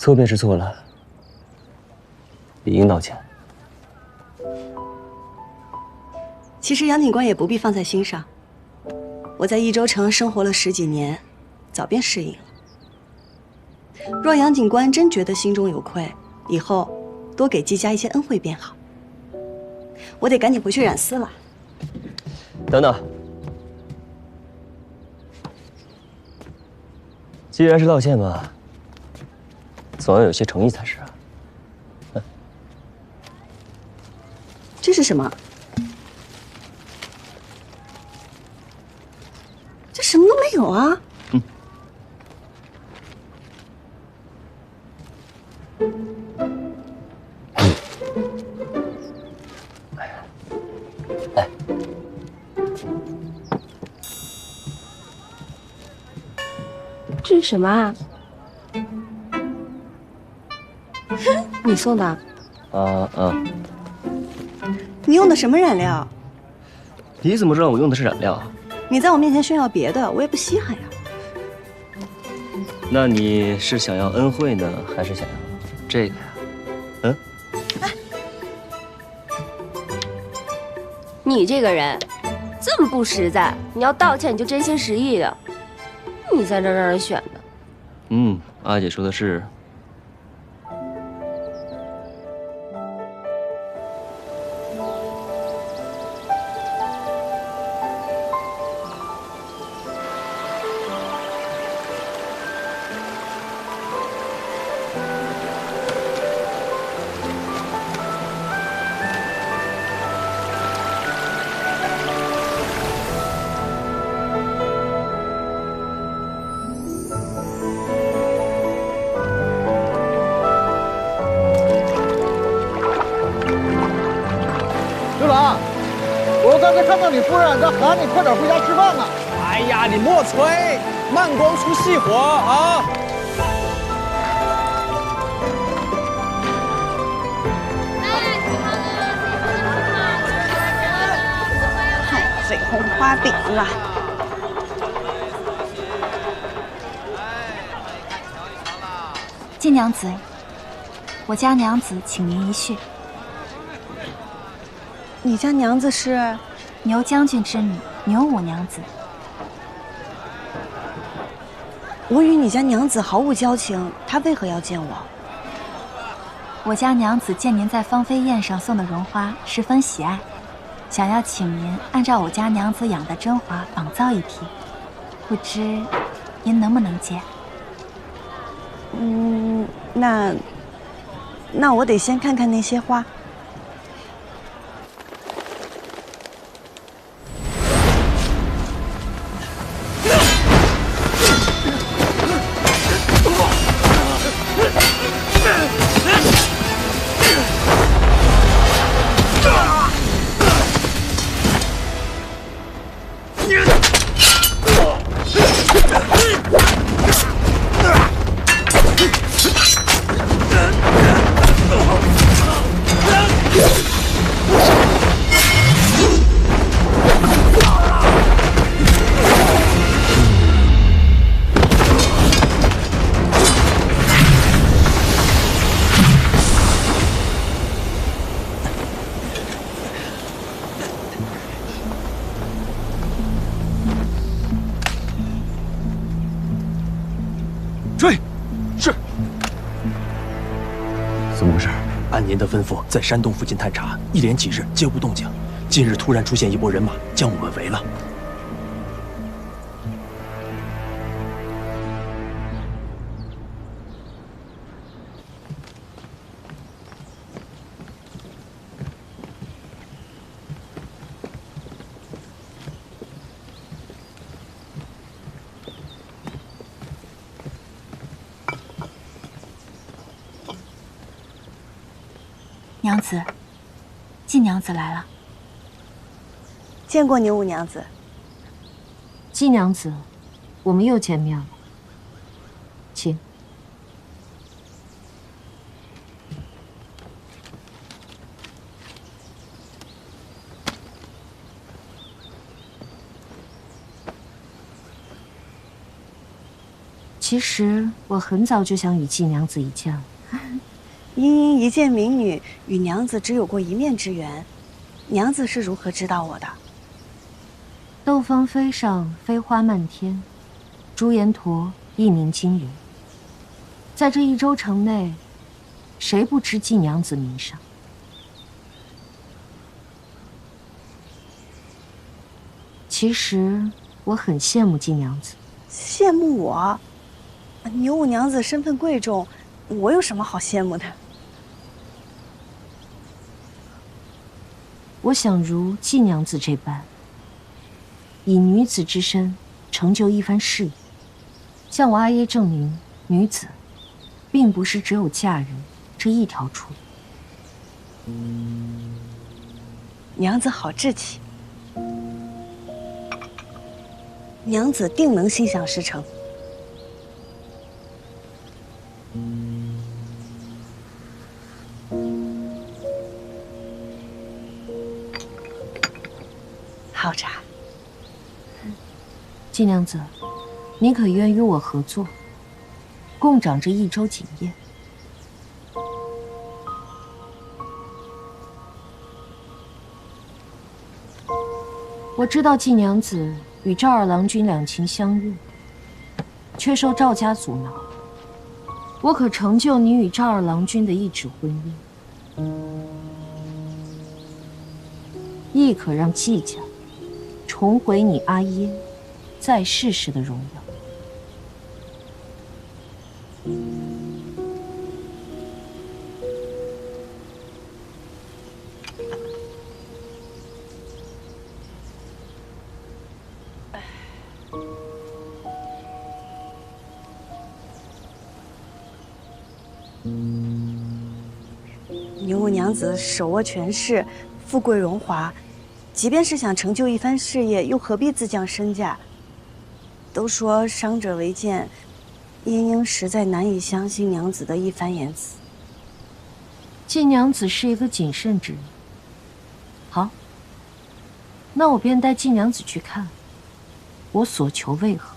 错便是错了，理应道歉。其实杨警官也不必放在心上，我在益州城生活了10几年，早便适应了。若杨警官真觉得心中有愧，以后多给季家一些恩惠便好。我得赶紧回去染丝了。等等，既然是道歉嘛，总要有些诚意才是啊。这是什么？这什么都没有啊！来，这是什么啊？你送的？你用的什么染料？你怎么知道我用的是染料？你在我面前炫耀别的，我也不稀罕呀。那你是想要恩惠呢，还是想要这个呀？嗯？你这个人这么不实在，你要道歉你就真心实意的。你在这让人选的。阿姐说的是。刘郎，我刚才看到你夫人在喊你快点回家吃饭呢。哎呀，你莫催，慢光出细活啊！太费红花饼了。季娘子，我家娘子请您一叙。你家娘子是牛将军之女牛五娘子。我与你家娘子毫无交情，她为何要见我？我家娘子见您在芳菲宴上送的绒花十分喜爱，想要请您按照我家娘子养的真花仿造一批，不知您能不能接？那我得先看看那些花。追！是。怎么回事？按您的吩咐，在山洞附近探查，一连几日皆无动静。近日突然出现一拨人马，将我们围了。娘子，季娘子来了。见过牛五娘子。季娘子，我们又见面了，请。其实我很早就想与季娘子一见了。茵茵一介民女，与娘子只有过一面之缘，娘子是如何知道我的？斗芳妃上飞花漫天，朱颜驼一鸣惊人。在这一州城内，谁不知季娘子名声？其实我很羡慕季娘子。羡慕我？牛五娘子身份贵重，我有什么好羡慕的？我想如季娘子这般，以女子之身成就一番事业，向我阿耶证明，女子并不是只有嫁人这一条出路。娘子好志气，娘子定能心想事成。好茶。季娘子，你可愿与我合作，共掌这一州锦业？我知道季娘子与赵二郎君两情相悦，却受赵家阻挠。我可成就你与赵二郎君的一纸婚姻，亦可让季家重回你阿耶在世时的荣耀。牛五娘子手握权势，富贵荣华，即便是想成就一番事业，又何必自降身价？都说伤者为鉴，茵茵实在难以相信娘子的一番言辞。季娘子是一个谨慎之人。好，那我便带季娘子去看，我所求为何。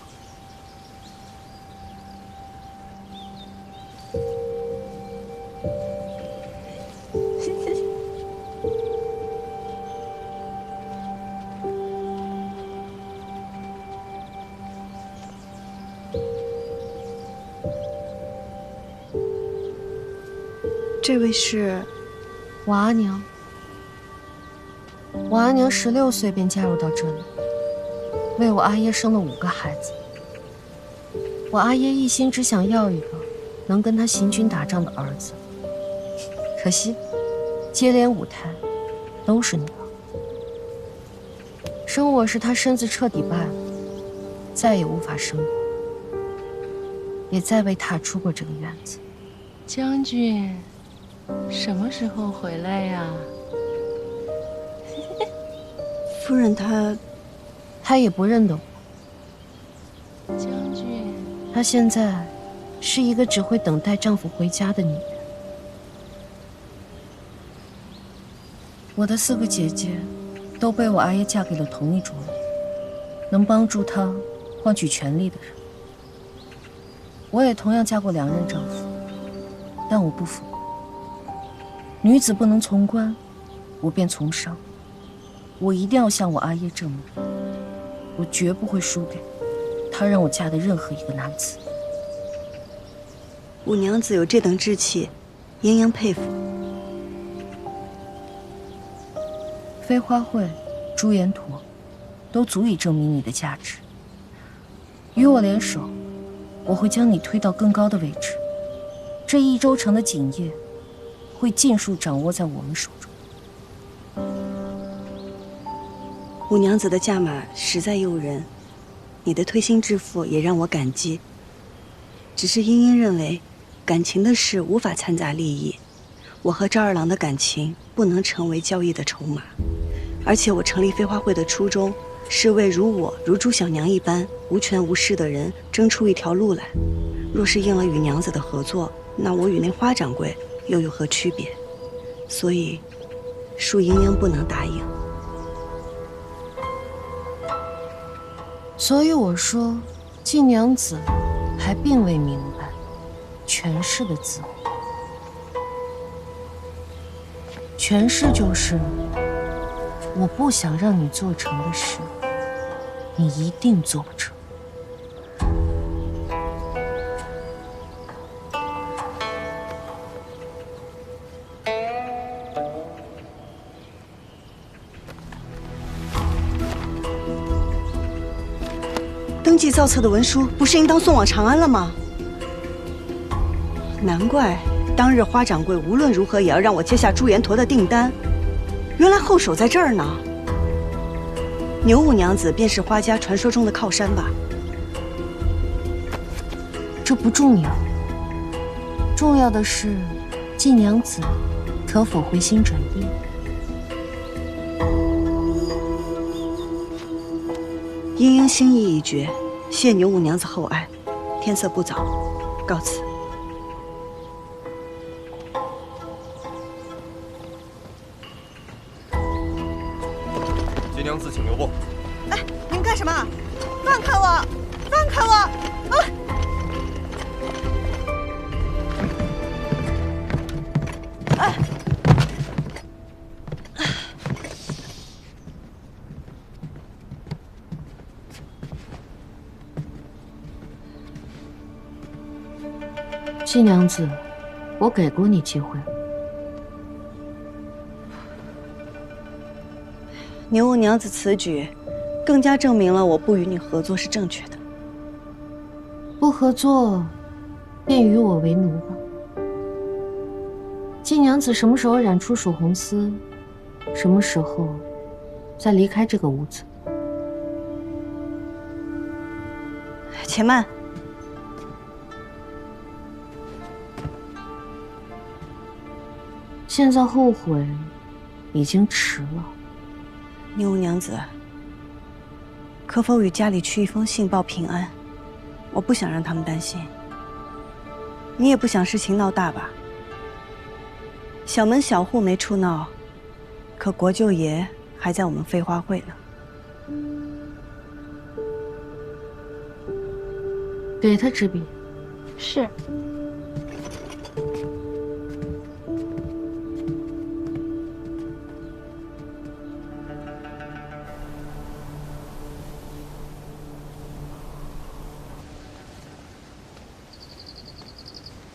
这位是我阿娘。我阿娘16岁便嫁入到这里，为我阿耶生了5个孩子。我阿耶一心只想要一个能跟他行军打仗的儿子，可惜接连5胎都是女儿。生我时他身子彻底败了，再也无法生我，也再未踏出过这个院子。将军什么时候回来呀？夫人她也不认得我。将军，她现在是一个只会等待丈夫回家的女人。我的4个姐姐都被我阿耶嫁给了同一种人，能帮助她换取权力的人。我也同样嫁过2任丈夫，但我不服。女子不能从官，我便从商。我一定要向我阿耶证明，我绝不会输给他让我嫁的任何一个男子。五娘子有这等志气，殷英佩服。飞花会、朱颜驼，都足以证明你的价值。与我联手，我会将你推到更高的位置。这一州城的锦业会尽数掌握在我们手中。五娘子的价码实在诱人，你的推心置腹也让我感激。只是茵茵认为，感情的事无法掺杂利益，我和赵二郎的感情不能成为交易的筹码。而且我成立飞花会的初衷，是为如朱小娘一般无权无势的人争出一条路来。若是应了与娘子的合作，那我与那花掌柜又有何区别？所以，恕茵茵不能答应。所以我说，季娘子还并未明白权势的滋味。权势就是我不想让你做成的事，你一定做不成。登记造册的文书不是应当送往长安了吗？难怪当日花掌柜无论如何也要让我接下朱延陀的订单，原来后手在这儿呢。牛五娘子便是花家传说中的靠山吧？这不重要，重要的是季娘子可否回心转意。莺莺心意已决，谢牛五娘子厚爱。天色不早，告辞。季娘子，请留步。哎，你们干什么？放开我！放开我！啊！哎！季娘子，我给过你机会。牛五娘子此举，更加证明了我不与你合作是正确的。不合作，便与我为奴吧。季娘子什么时候染出曙红丝，什么时候再离开这个屋子。且慢。现在后悔，已经迟了。牛五娘子，可否与家里去一封信报平安？我不想让他们担心。你也不想事情闹大吧？小门小户没处闹，可国舅爷还在我们飞花会呢。给他支笔。是。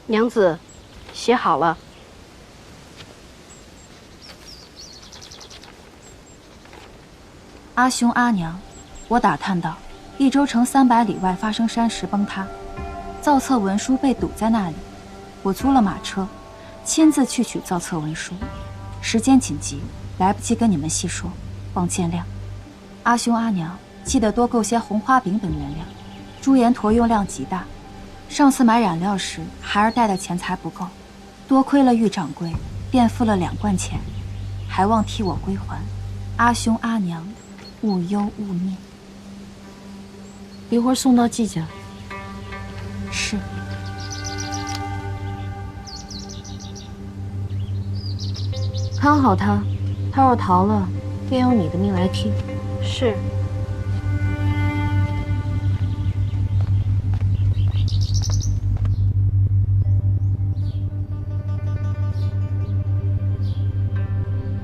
娘子，写好了。阿兄阿娘，我打探到，益州城300里外发生山石崩塌，造册文书被堵在那里。我租了马车，亲自去取造册文书。时间紧急，来不及跟你们细说，望见谅。阿兄阿娘，记得多购些红花饼等原料。朱延陀用量极大。上次买染料时，孩儿带的钱财不够，多亏了玉掌柜，便付了2贯钱，还望替我归还。阿兄阿娘，勿忧勿念。一会儿送到季家。是。看好他，他若逃了，便用你的命来替。是。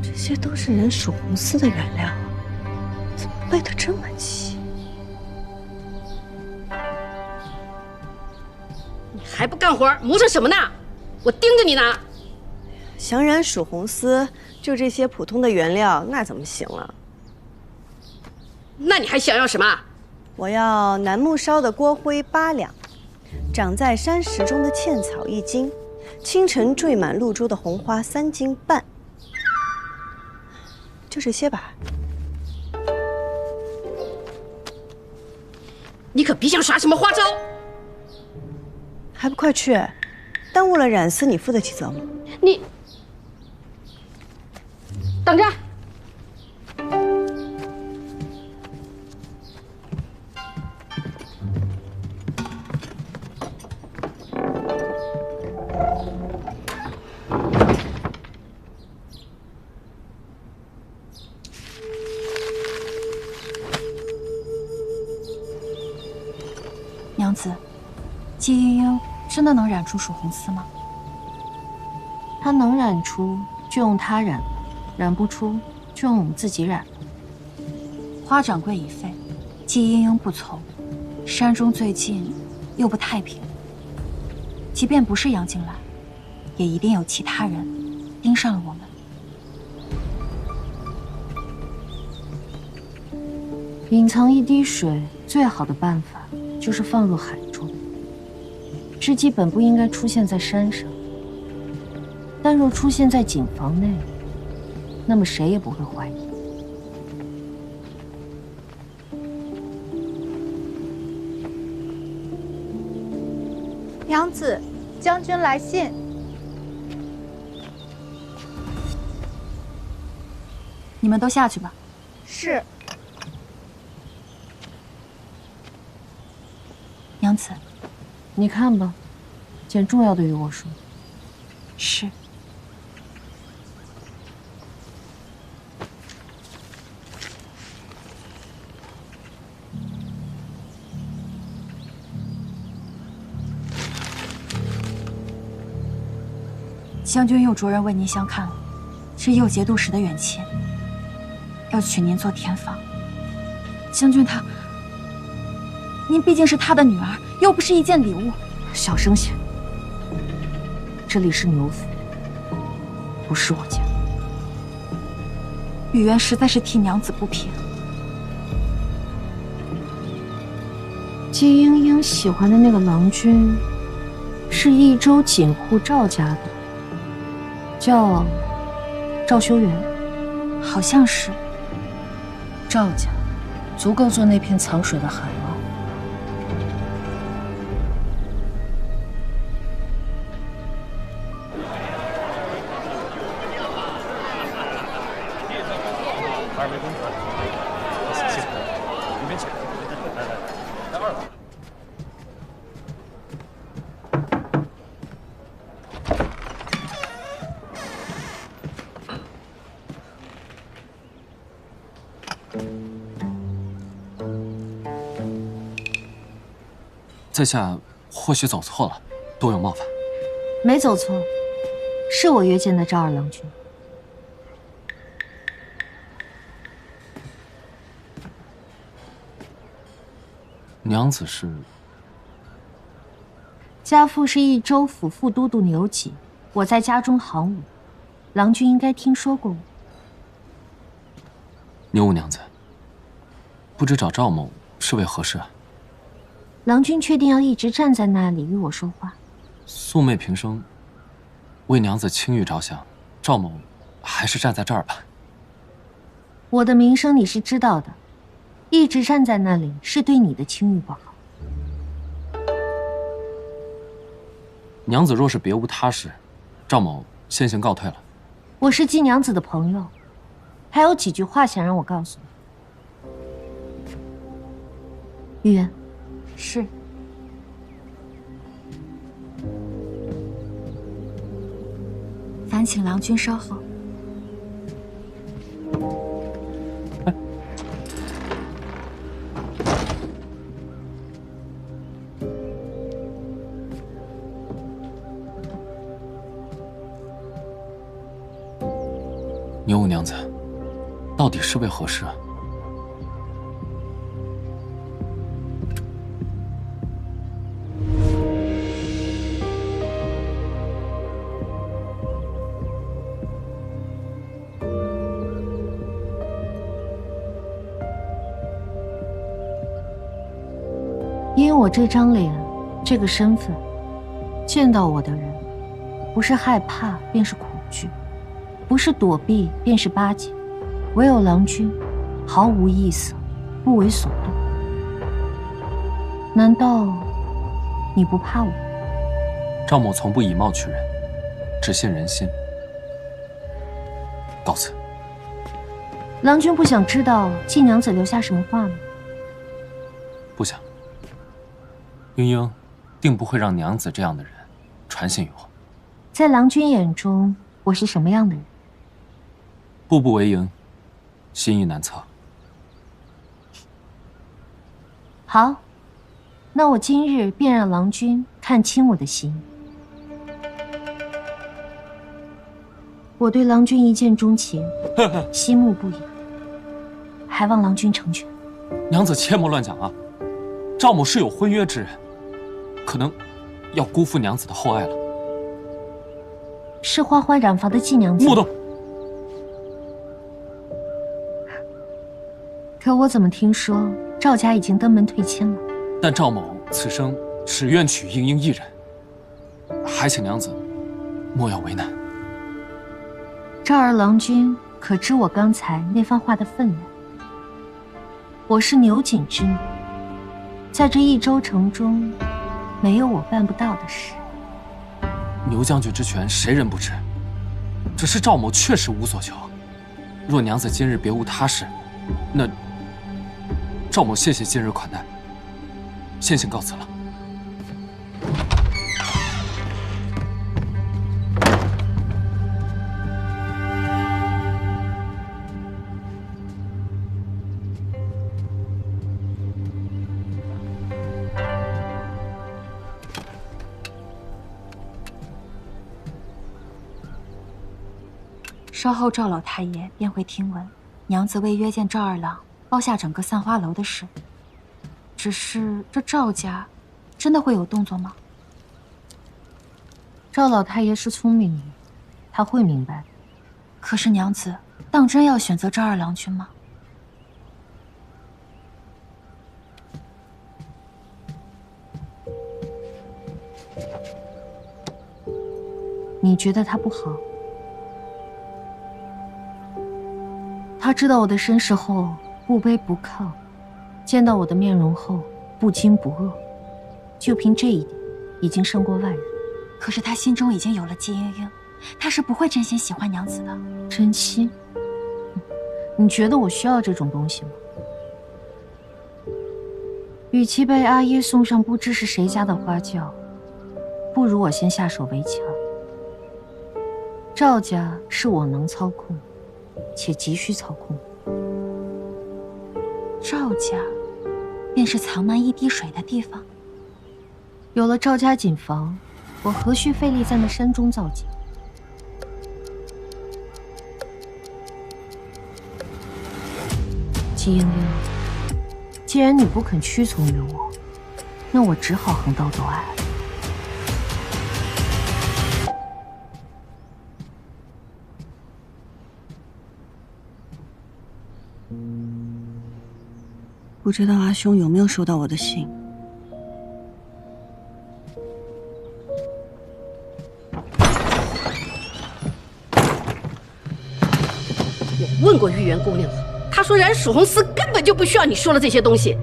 这些都是人属红丝的原料，怎么备得这么齐？你还不干活，磨蹭什么呢？我盯着你呢。想染属红丝，就这些普通的原料，那怎么行了？那你还想要什么？我要楠木烧的锅灰8两，长在山石中的茜草1斤，清晨缀满露珠的红花3斤半。就这些吧。你可别想耍什么花招！还不快去！耽误了染丝，你负得起责吗？你等着！娘子，季莺莺真的能染出曙红丝吗？她能染出就用她染，染不出就用我们自己染。花掌柜已废，季莺莺不从，山中最近又不太平。即便不是杨景来，也一定有其他人盯上了我们。隐藏一滴水，最好的办法就是放入海中。织姬本不应该出现在山上，但若出现在井房内，那么谁也不会怀疑。娘子，将军来信。你们都下去吧。是。娘子，你看吧，件重要的与我说。是。将军又着人为您相看了，是右节度使的远亲，要娶您做田房。将军他，您毕竟是他的女儿，又不是一件礼物。小声些，这里是牛府，不是我家。雨渊实在是替娘子不平。季莺莺喜欢的那个郎君，是益州锦户赵家的。叫赵修缘，好像是。赵家足够做那片藏水的海吗？二位公子，谢谢，里面请。来，在二楼。在下或许走错了，多有冒犯。没走错，是我约见的赵二郎君。娘子是？家父是益州府副都督牛己，我在家中行伍，郎君应该听说过我。牛五娘子，不知找赵某是为何事啊？郎君确定要一直站在那里与我说话？素昧平生，为娘子清誉着想，赵某还是站在这儿吧。我的名声你是知道的，一直站在那里是对你的清誉不好。娘子若是别无他事，赵某先行告退了。我是季娘子的朋友，还有几句话想让我告诉你。玉渊。是。烦请郎君稍后。牛五娘子，到底是为何事啊？因为我这张脸，这个身份，见到我的人，不是害怕便是恐惧，不是躲避便是巴结，唯有郎君，毫无异色，不为所动。难道你不怕我？赵某从不以貌取人，只信人心。告辞。郎君不想知道季娘子留下什么话吗？不想。莺莺定不会让娘子这样的人传信于我。在郎君眼中，我是什么样的人？步步为营，心意难测。好，那我今日便让郎君看清我的心。我对郎君一见钟情，心慕不已，还望郎君成全。娘子切莫乱讲啊！赵某是有婚约之人，可能要辜负娘子的厚爱了。是花花染坊的季娘子。莫动！可我怎么听说赵家已经登门退亲了？但赵某此生只愿娶莺莺一人，还请娘子莫要为难。赵儿郎君可知我刚才那番话的分量？我是牛锦之女，在这益州城中，没有我办不到的事。牛将军之权，谁人不知？只是赵某确实无所求。若娘子今日别无他事，那赵某谢谢今日款待，先行告辞了。稍后赵老太爷便会听闻娘子为约见赵二郎包下整个散花楼的事。只是这赵家真的会有动作吗？赵老太爷是聪明人，他会明白的。可是娘子当真要选择赵二郎君吗？你觉得他不好？他知道我的身世后不卑不亢，见到我的面容后不惊不恶，就凭这一点已经胜过万人。可是他心中已经有了季莺莺，他是不会真心喜欢娘子的。真心？你觉得我需要这种东西吗？与其被阿耶送上不知是谁家的花轿，不如我先下手为强。赵家是我能操控，且急需操控。赵家便是藏瞒一滴水的地方。有了赵家锦房，我何须费力在那山中造景？季莺莺，既然你不肯屈从于我，那我只好横刀夺爱了。不知道阿兄有没有收到我的信？我问过玉媛姑娘了，她说染曙红丝根本就不需要你说的这些东西。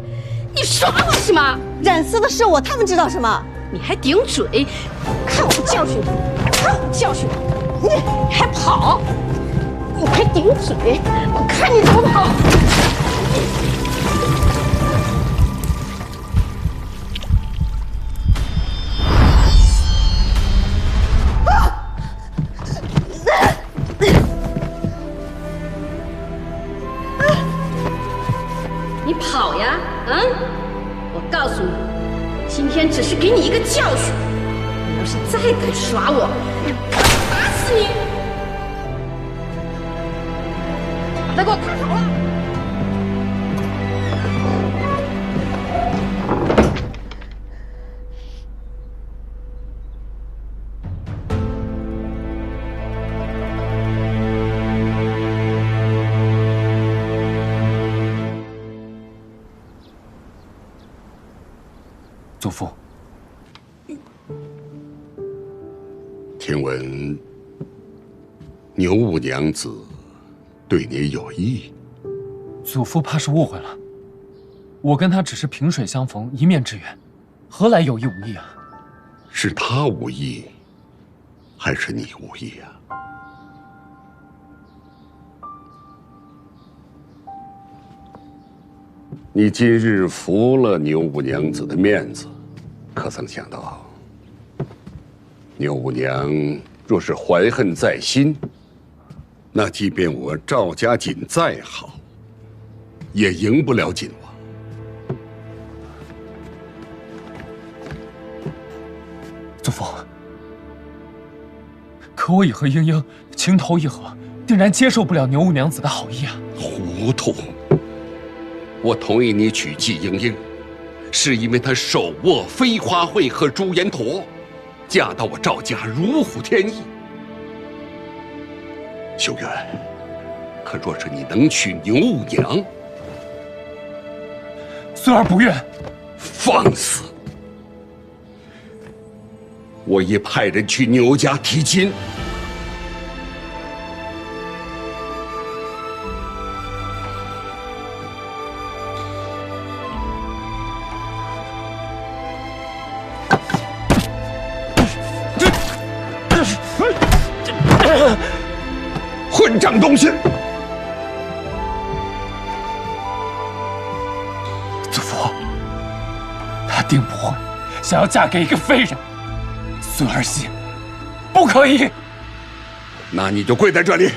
你耍我是吗？染丝的是我，他们知道什么？你还顶嘴！看我不教训你！看我教训你！你还跑！你还顶嘴！我看你怎么跑！你跑呀！我告诉你，今天只是给你一个教训。你要是再敢耍我，我打死你！把他给我看好了！祖父，听闻牛五娘子对你有意，祖父怕是误会了。我跟她只是萍水相逢，一面之缘，何来有意无意啊？是她无意，还是你无意啊？你今日服了牛五娘子的面子，可曾想到，牛五娘若是怀恨在心，那即便我赵家锦再好，也赢不了锦王。父，可我已和英英情投意合，定然接受不了牛五娘子的好意啊！糊涂！我同意你娶季英英，是因为她手握飞花会和朱颜陀，嫁到我赵家如虎添翼。秀媛，可若是你能娶牛五娘，孙儿不愿。放肆！我已派人去牛家提亲。混账东西！祖父，她定不会想要嫁给一个废人。孙儿媳不可以。那你就跪在这里，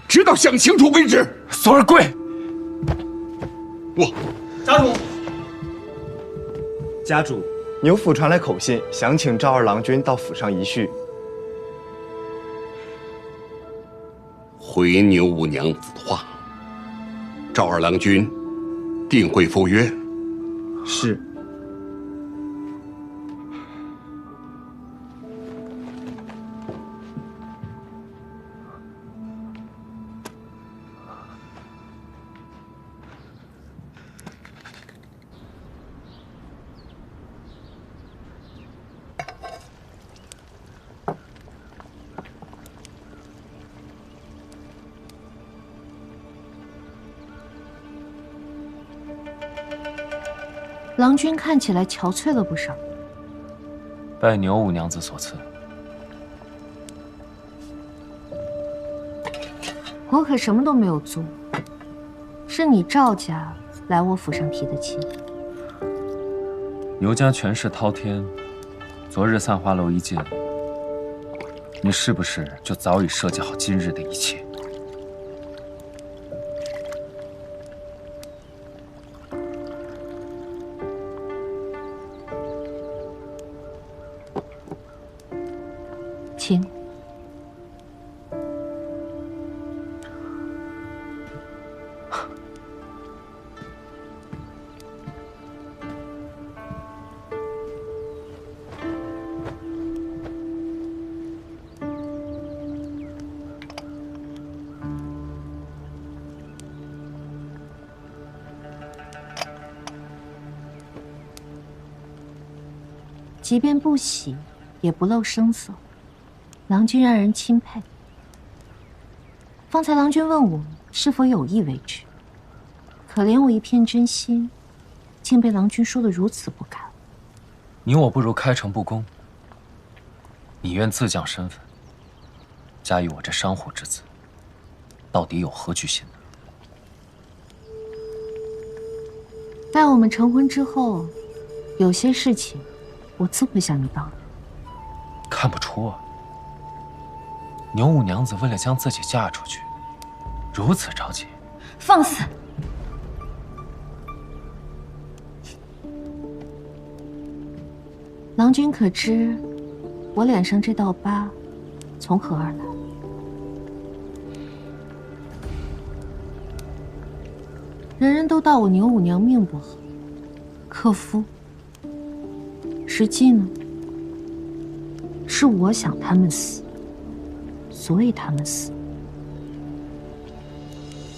直到想清楚为止。孙儿跪。家主，家主，牛府传来口信，想请赵二郎君到府上一叙。回牛五娘子的话，赵二郎君定会赴约。是。郎君看起来憔悴了不少。拜牛五娘子所赐。我可什么都没有做，是你赵家来我府上提的亲。牛家权势滔天，昨日散花楼一见，你是不是就早已设计好今日的一切？请。即便不喜，也不露声色。郎君让人钦佩。方才郎君问我是否有意为之，可怜我一片真心，竟被郎君说得如此不堪。你我不如开诚布公。你愿自降身份，加于我这商户之子，到底有何居心呢？待我们成婚之后，有些事情我自会向你帮的。看不出啊。牛五娘子为了将自己嫁出去，如此着急。放肆！郎君可知，我脸上这道疤从何而来？人人都道我牛五娘命不好，克夫。实际呢，是我想他们死。所以他们死。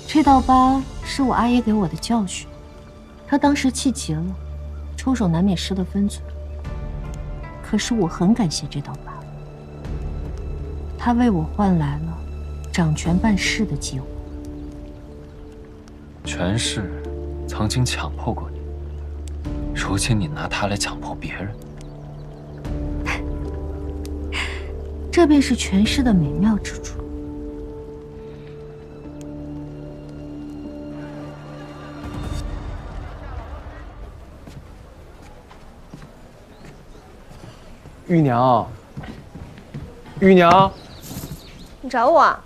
这道疤是我阿爷给我的教训，他当时气急了，出手难免失了分寸。可是我很感谢这道疤，他为我换来了掌权办事的机会。权势曾经强迫过你，如今你拿它来强迫别人。这便是权势的美妙之处。玉娘，玉娘，你找我？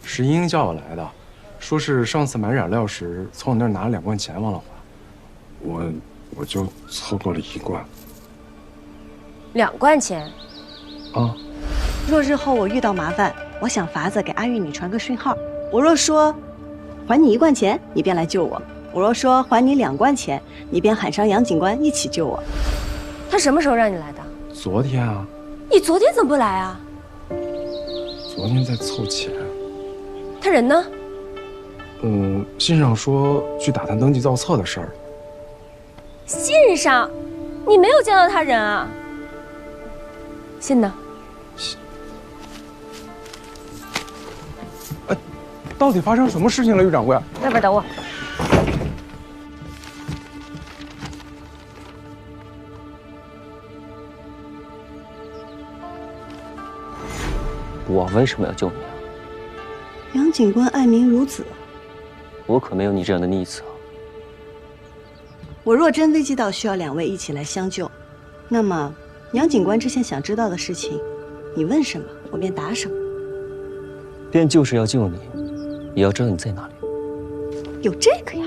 是英英叫我来的，说是上次买染料时从我那儿拿了2罐钱忘了还，我就凑够了1罐。2贯钱。啊。若日后我遇到麻烦，我想法子给阿玉你传个讯号。我若说还你1贯钱，你便来救我；我若说还你2贯钱，你便喊上杨警官一起救我。他什么时候让你来的？昨天啊。你昨天怎么不来啊？昨天在凑钱。他人呢？信上说去打探登记造册的事儿。信上，你没有见到他人啊？信呢？到底发生什么事情了，于掌柜？外边等我。我为什么要救你啊？杨警官爱民如子，我可没有你这样的逆子啊！我若真危机到需要2位一起来相救，那么杨警官之前想知道的事情，你问什么，我便答什么。便就是要救你，也要知道你在哪里。有这个呀？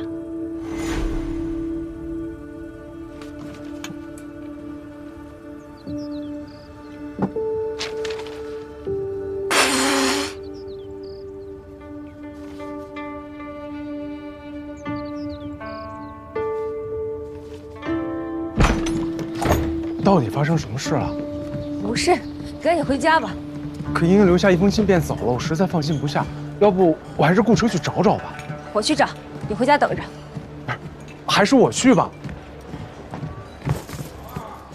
到底发生什么事了？无事，赶紧回家吧。可莹莹留下一封信便走了，我实在放心不下。要不我还是雇车去找找吧。我去找，你回家等着。还是我去吧。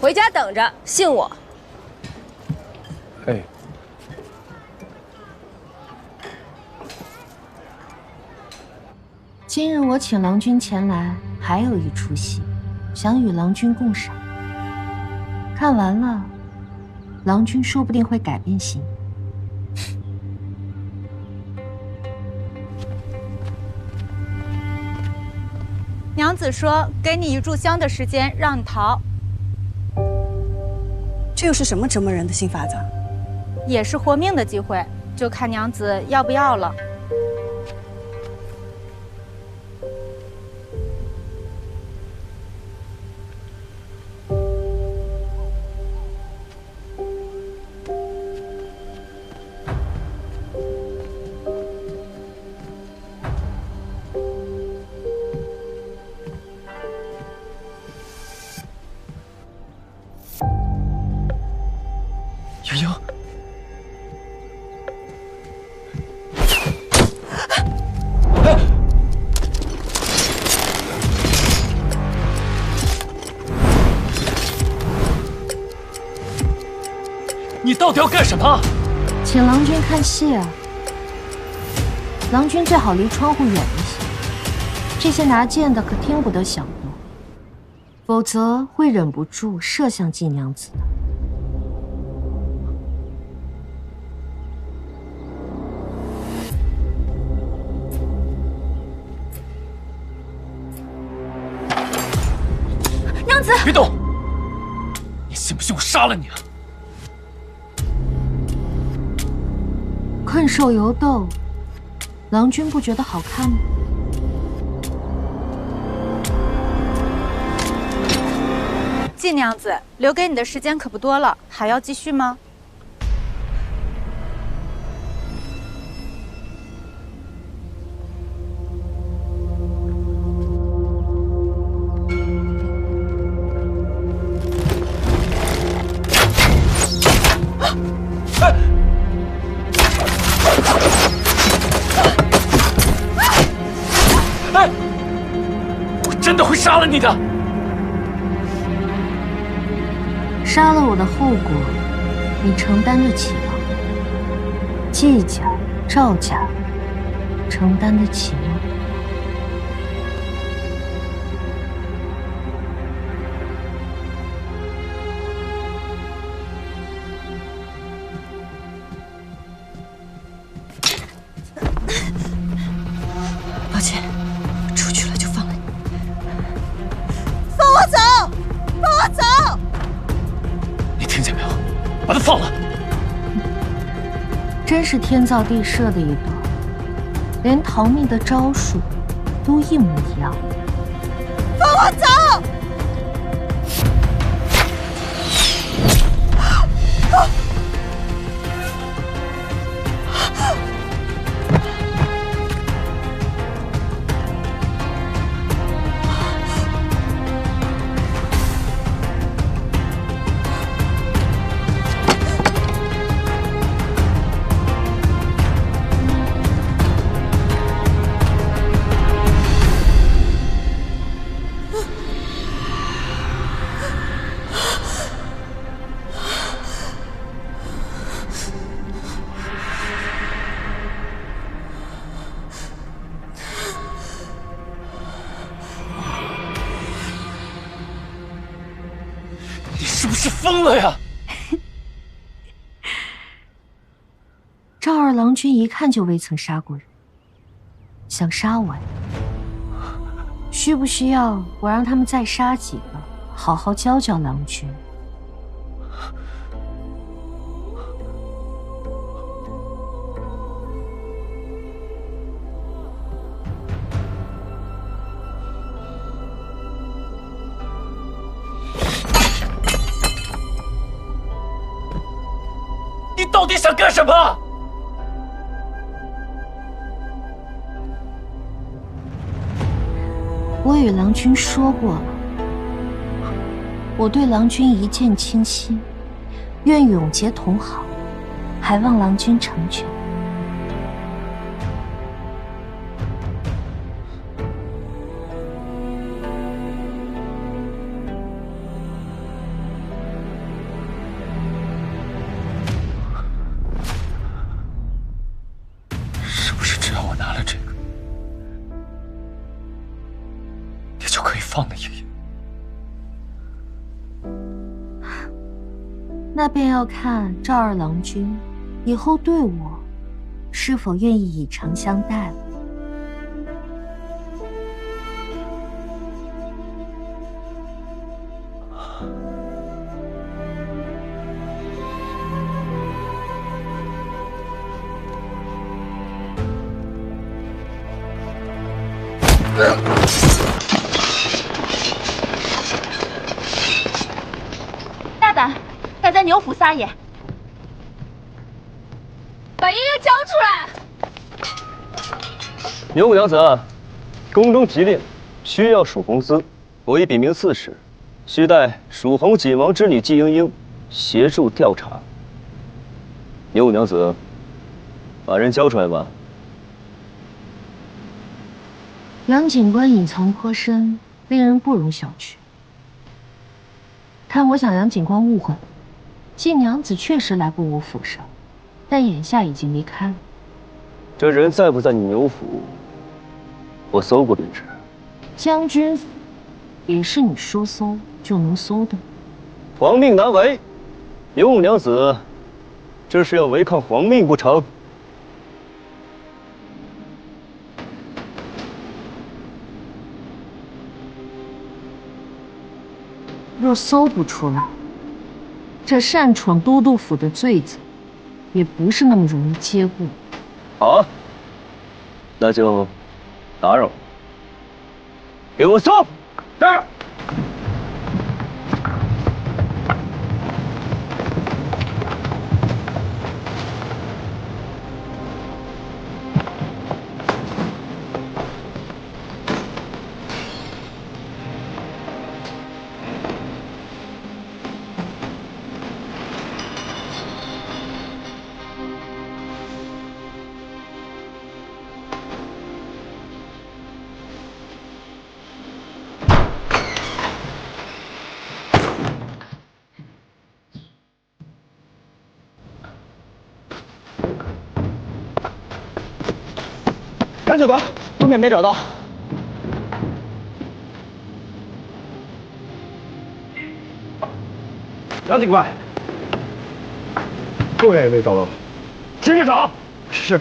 回家等着，信我。哎。今日我请郎君前来，还有一出戏，想与郎君共赏。看完了，郎君说不定会改变心意。娘子说：“给你1炷香的时间，让你逃。”这又是什么折磨人的新法子？也是活命的机会，就看娘子要不要了。莹莹，你到底要干什么？请郎君看戏啊！郎君最好离窗户远一些，这些拿剑的可听不得响动，否则会忍不住射向季娘子的。娘子，别动！你信不信我杀了你啊？困兽犹斗，郎君不觉得好看吗？季娘子，留给你的时间可不多了，还要继续吗？我真的会杀了你的！杀了我的后果，你承担得起吗？季家、赵家，承担得起吗？抱歉，出去了就放了你。放我走！放我走！你听见没有？把他放了！真是天造地设的一对，连逃命的招数都一模一样。放我走！是疯了呀？赵二郎君一看就未曾杀过人，想杀我呀？需不需要我让他们再杀几个，好好教教郎君？你到底想干什么？我与郎君说过了，我对郎君一见倾心，愿永结同好，还望郎君成全。是不是只要我拿了这个，你就可以放了爷爷？那便要看赵二郎君以后对我是否愿意以诚相待了。大胆，敢在牛府撒野！把爷爷交出来！牛五娘子，宫中急令，需要蜀红司，我已禀明刺史，需待蜀红锦王之女季莺莺协助调查。牛五娘子，把人交出来吧。杨警官隐藏颇深，令人不容小觑。看我想杨警官误会，季娘子确实来过我府上，但眼下已经离开了。这人在不在你牛府，我搜过便知。将军府也是你说搜就能搜的。皇命难违，牛五娘子，这是要违抗皇命不成？若搜不出来，这擅闯都督府的罪责，也不是那么容易接过。好，那就打扰了。给我搜！是。杨警官，东面没找到。杨警官，后面也没找到。接着找。是。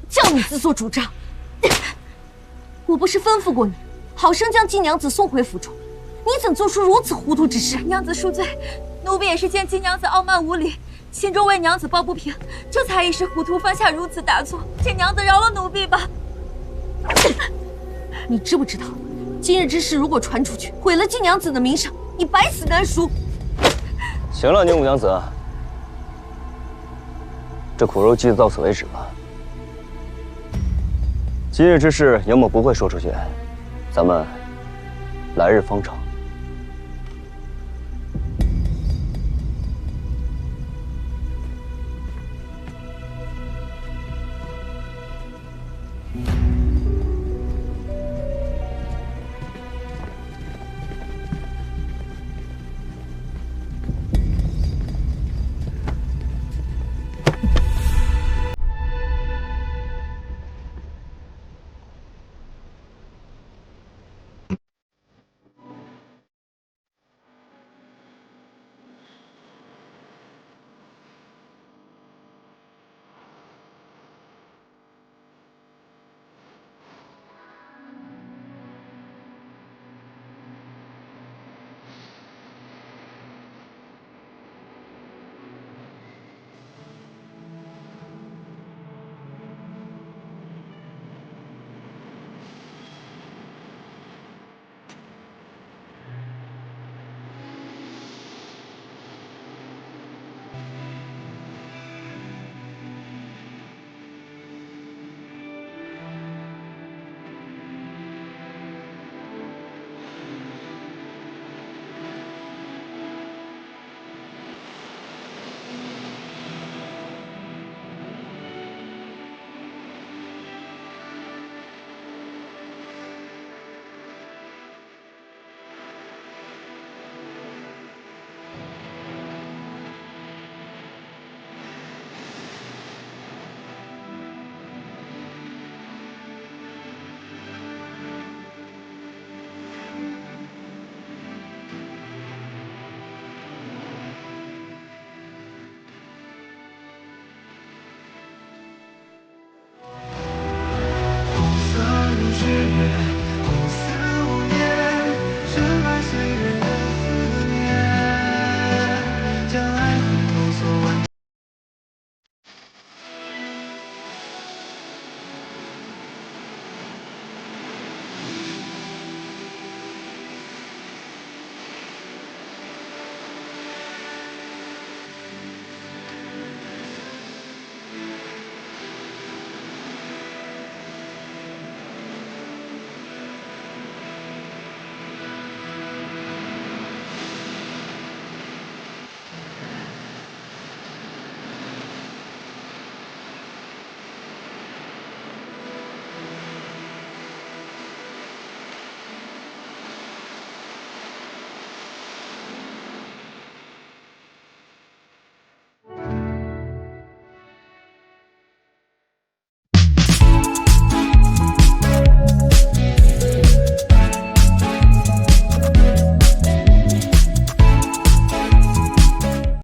叫你自作主张！我不是吩咐过你，好生将季娘子送回府中，你怎做出如此糊涂之事？娘子恕罪，奴婢也是见季娘子傲慢无礼，心中为娘子抱不平，这才一时糊涂犯下如此大错，请娘子饶了奴婢吧。你知不知道，今日之事如果传出去，毁了季娘子的名声，你百死难赎。行了，宁武娘子，这苦肉计到此为止吧。今日之事，杨某不会说出去，咱们来日方长。